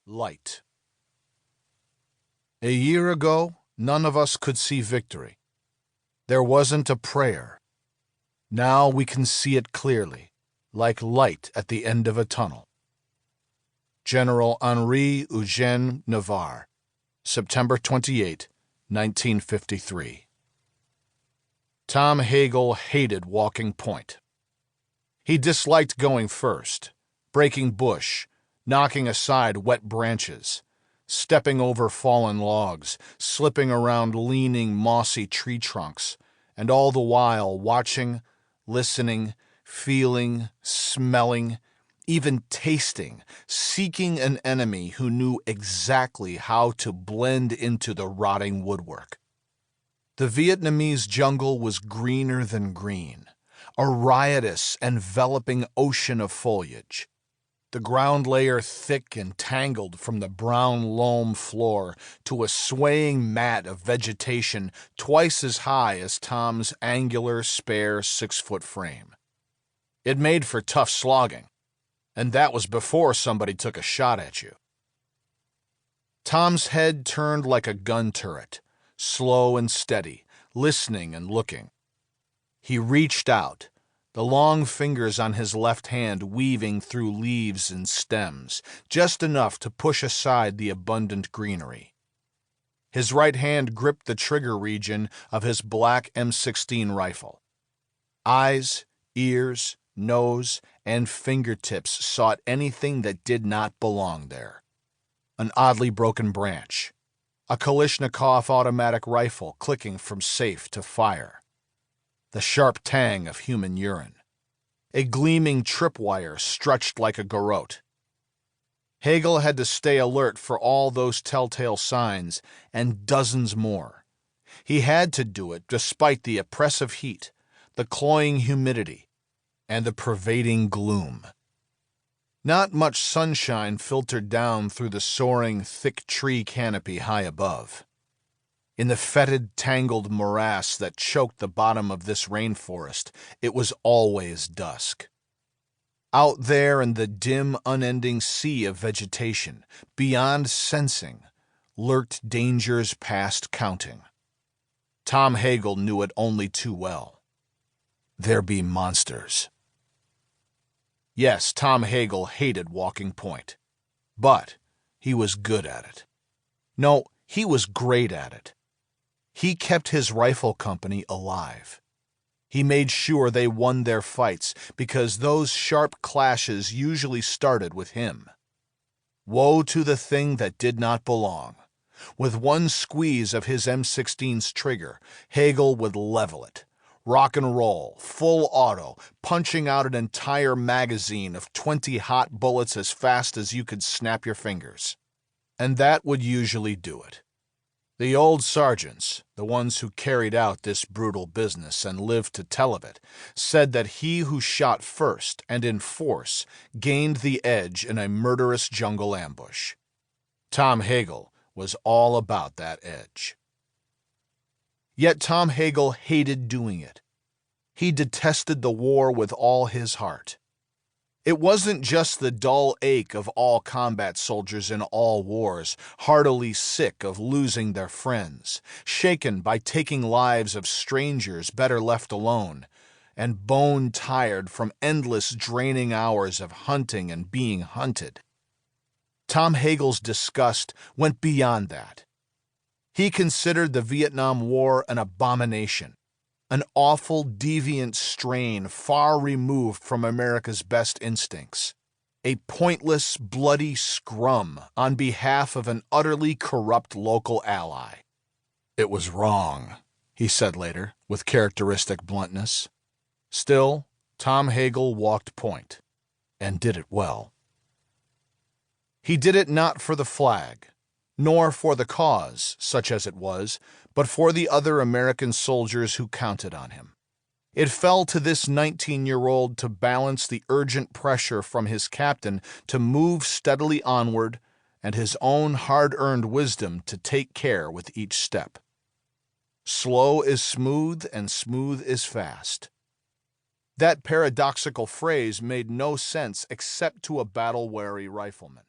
Light. A year ago, none of us could see victory. There wasn't a prayer. Now we can see it clearly, like light at the end of a tunnel. General Henri Eugène Navarre, September 28, 1953. Tom Hagel hated walking point. He disliked going first, breaking bush, knocking aside wet branches, stepping over fallen logs, slipping around leaning, mossy tree trunks, and all the while watching, listening, feeling, smelling, even tasting, seeking an enemy who knew exactly how to blend into the rotting woodwork. The Vietnamese jungle was greener than green, a riotous, enveloping ocean of foliage. The ground layer thick and tangled from the brown loam floor to a swaying mat of vegetation twice as high as Tom's angular, spare 6-foot frame. It made for tough slogging, and that was before somebody took a shot at you. Tom's head turned like a gun turret, slow and steady, listening and looking. He reached out, the long fingers on his left hand weaving through leaves and stems, just enough to push aside the abundant greenery. His right hand gripped the trigger region of his black M16 rifle. Eyes, ears, nose, and fingertips sought anything that did not belong there. An oddly broken branch, a Kalashnikov automatic rifle clicking from safe to fire, the sharp tang of human urine, a gleaming tripwire stretched like a garrote. Hagel had to stay alert for all those telltale signs and dozens more. He had to do it despite the oppressive heat, the cloying humidity, and the pervading gloom. Not much sunshine filtered down through the soaring, thick tree canopy high above. In the fetid, tangled morass that choked the bottom of this rainforest, it was always dusk. Out there in the dim, unending sea of vegetation, beyond sensing, lurked dangers past counting. Tom Hagel knew it only too well. There be monsters. Yes, Tom Hagel hated walking point, but he was good at it. No, he was great at it. He kept his rifle company alive. He made sure they won their fights because those sharp clashes usually started with him. Woe to the thing that did not belong. With one squeeze of his M16's trigger, Hagel would level it. Rock and roll, full auto, punching out an entire magazine of 20 hot bullets as fast as you could snap your fingers. And that would usually do it. The old sergeants, the ones who carried out this brutal business and lived to tell of it, said that he who shot first and in force gained the edge in a murderous jungle ambush. Tom Hagel was all about that edge. Yet Tom Hagel hated doing it. He detested the war with all his heart. It wasn't just the dull ache of all combat soldiers in all wars, heartily sick of losing their friends, shaken by taking lives of strangers better left alone, and bone-tired from endless draining hours of hunting and being hunted. Tom Hagel's disgust went beyond that. He considered the Vietnam War an abomination, an awful, deviant strain far removed from America's best instincts, a pointless, bloody scrum on behalf of an utterly corrupt local ally. It was wrong, he said later, with characteristic bluntness. Still, Tom Hagel walked point, and did it well. He did it not for the flag, nor for the cause, such as it was, but for the other American soldiers who counted on him. It fell to this 19-year-old to balance the urgent pressure from his captain to move steadily onward and his own hard-earned wisdom to take care with each step. Slow is smooth and smooth is fast. That paradoxical phrase made no sense except to a battle-weary rifleman.